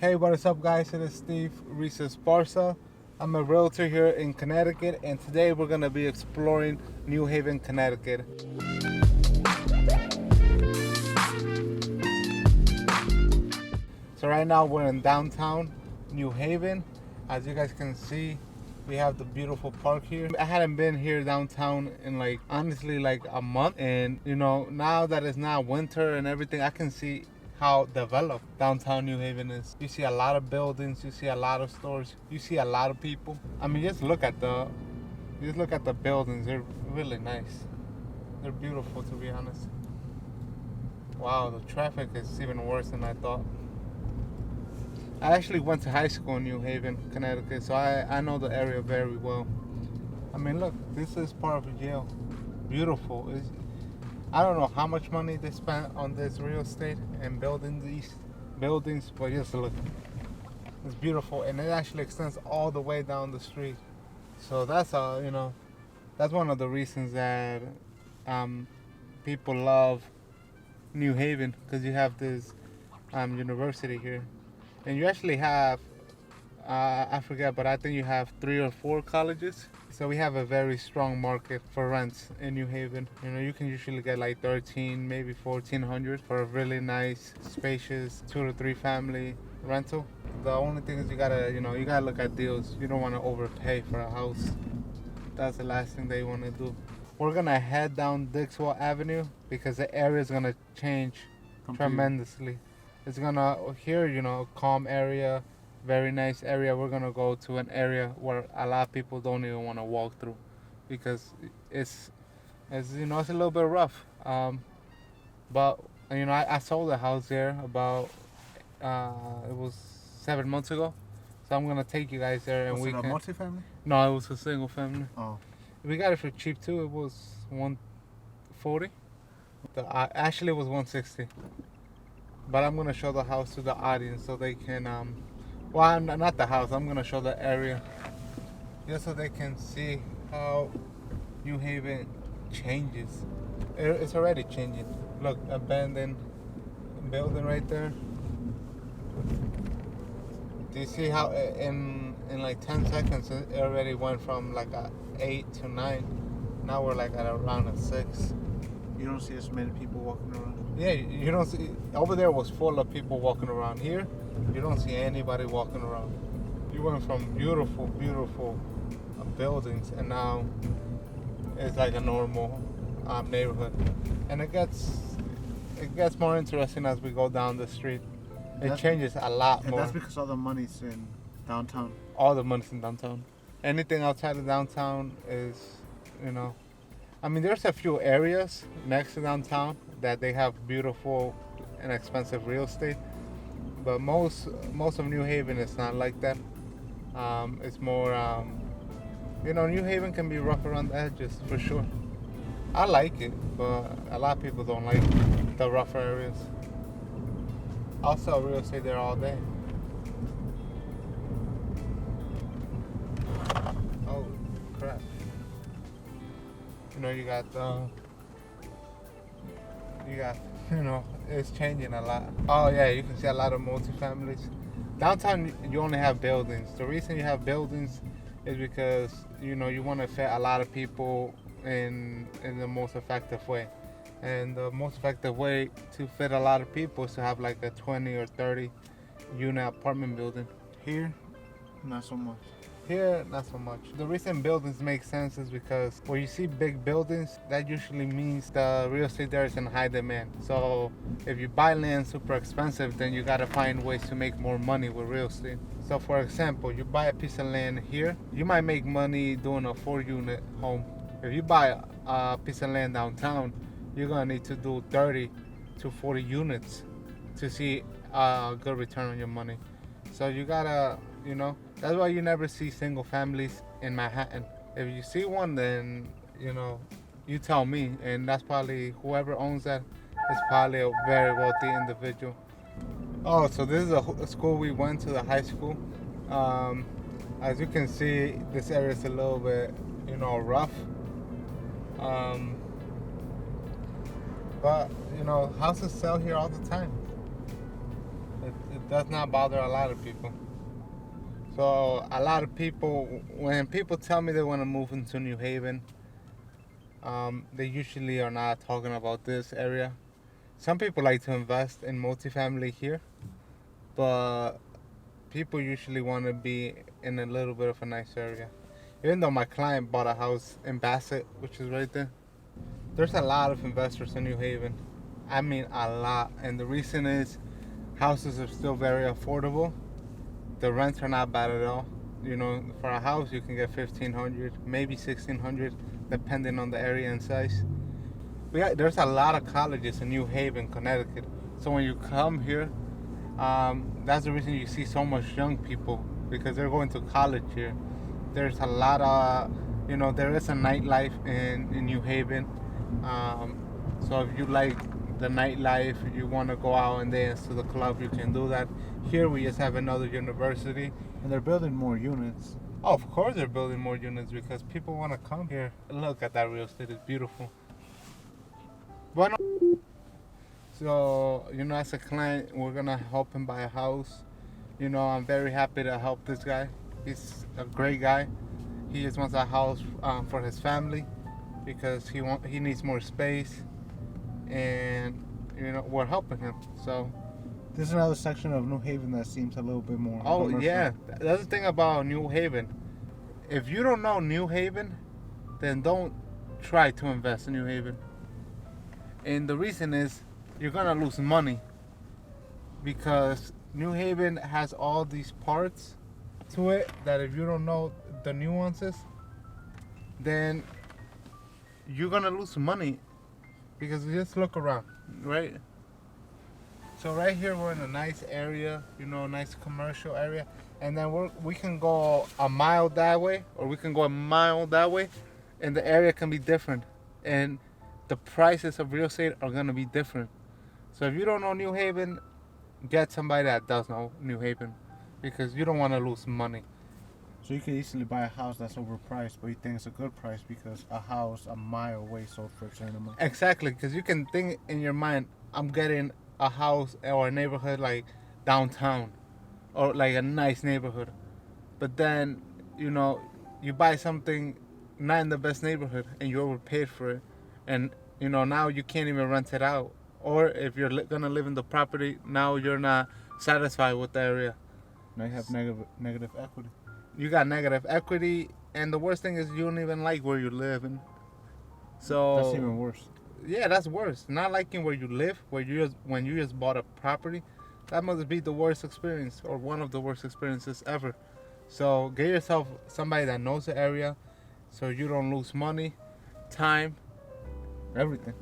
Hey, what is up, guys? It is Steve Ruizesparza. I'm a realtor here in Connecticut, and today we're going to be exploring New Haven, Connecticut. So right now we're in downtown New Haven. As you guys can see, we have the beautiful park here. I hadn't been here downtown in honestly a month, and now that it's now winter and everything, I can see how developed downtown New Haven is. You see a lot of buildings, you see a lot of stores, you see a lot of people. I mean, just look at the buildings. They're really nice. They're beautiful, to be honest. Wow, the traffic is even worse than I thought. I actually went to high school in New Haven, Connecticut, so I know the area very well. I mean, look, this is part of Yale. Beautiful. I don't know how much money they spent on this real estate and building these buildings, but just look. It's beautiful, and it actually extends all the way down the street. So that's that's one of the reasons that people love New Haven, because you have this university here, and you actually have I forget, but I think you have 3 or 4 colleges. So we have a very strong market for rents in New Haven. You can usually get like 13, maybe 1,400 for a really nice, spacious 2 to 3 family rental. The only thing is you gotta look at deals. You don't want to overpay for a house. That's the last thing they want to do. We're gonna head down Dixwell Avenue because the area is gonna change tremendously. It's gonna calm area. Very nice area. We're gonna go to an area where a lot of people don't even want to walk through, because it's a little bit rough. But I sold a house there about it was 7 months ago, so I'm gonna take you guys there, and Was it a multifamily? No, it was a single family. Oh, we got it for cheap too. It was $140. Actually, it was $160. But I'm gonna show the house to the audience so they can well, not the house. I'm gonna show the area, just so they can see how New Haven changes. It's already changing. Look, abandoned building right there. Do you see how in like 10 seconds it already went from like a 8 to 9? Now we're like at around a 6. you don't see as many people walking around. Yeah, you don't see. Over there was full of people walking around. Here, you don't see anybody walking around. You went from beautiful, beautiful buildings, and now it's like a normal neighborhood. And it gets more interesting as we go down the street. It changes a lot more. And that's because all the money's in downtown. All the money's in downtown. Anything outside of downtown is, I mean, there's a few areas next to downtown that they have beautiful and expensive real estate, but most of New Haven is not like that. It's more, New Haven can be rough around the edges for sure. I like it, but a lot of people don't like the rougher areas. I'll sell real estate there all day. Oh crap. It's changing a lot. Oh yeah, you can see a lot of multifamilies. Downtown, you only have buildings. The reason you have buildings is because you want to fit a lot of people in the most effective way. And the most effective way to fit a lot of people is to have like a 20 or 30 unit apartment building. Here, not so much. Here, not so much. The reason buildings make sense is because when you see big buildings, that usually means the real estate there is in high demand. So if you buy land super expensive, then you gotta find ways to make more money with real estate. So for example, you buy a piece of land here, you might make money doing a 4-unit home. If you buy a piece of land downtown, you're gonna need to do 30 to 40 units to see a good return on your money. So you gotta, that's why you never see single families in Manhattan. If you see one, then, you tell me. And that's probably, whoever owns that is probably a very wealthy individual. Oh, so this is a school we went to, the high school. As you can see, this area is a little bit, rough. But, houses sell here all the time. It does not bother a lot of people. So a lot of people, when people tell me they want to move into New Haven, they usually are not talking about this area. Some people like to invest in multifamily here, but people usually want to be in a little bit of a nice area. Even though my client bought a house in Bassett, which is right there, there's a lot of investors in New Haven. I mean, a lot. And the reason is houses are still very affordable. The rents are not bad at all. You know, for a house, you can get $1,500, maybe $1,600, depending on the area and size. There's a lot of colleges in New Haven, Connecticut. So when you come here, that's the reason you see so much young people, because they're going to college here. There's a lot of, there is a nightlife in New Haven. So if you like the nightlife, you want to go out and dance to the club, you can do that. Here we just have another university. And they're building more units. Oh, of course they're building more units because people want to come here. Look at that real estate, it's beautiful. Bueno. So, as a client, we're going to help him buy a house. I'm very happy to help this guy. He's a great guy. He just wants a house for his family because he needs more space. And, we're helping him. So, this is another section of New Haven that seems a little bit more commercial. Yeah. That's the thing about New Haven. If you don't know New Haven, then don't try to invest in New Haven. And the reason is you're going to lose money because New Haven has all these parts to it that if you don't know the nuances, then you're going to lose money because just look around, right? So right here we're in a nice area, a nice commercial area, and then we can go a mile that way or we can go a mile that way, and the area can be different, and the prices of real estate are going to be different. So if you don't know New Haven, get somebody that does know New Haven because you don't want to lose money. So you can easily buy a house that's overpriced, but you think it's a good price because a house a mile away sold for a certain amount. Exactly, because you can think in your mind, I'm getting a house or a neighborhood like downtown or like a nice neighborhood. But then, you buy something not in the best neighborhood and you overpaid for it. And, now you can't even rent it out. Or if you're going to live in the property, now you're not satisfied with the area. Now you have negative equity. You got negative equity, and the worst thing is you don't even like where you're living. So that's even worse. Yeah, that's worse. Not liking where you live, when you just bought a property, that must be the worst experience or one of the worst experiences ever. So get yourself somebody that knows the area, so you don't lose money, time, everything.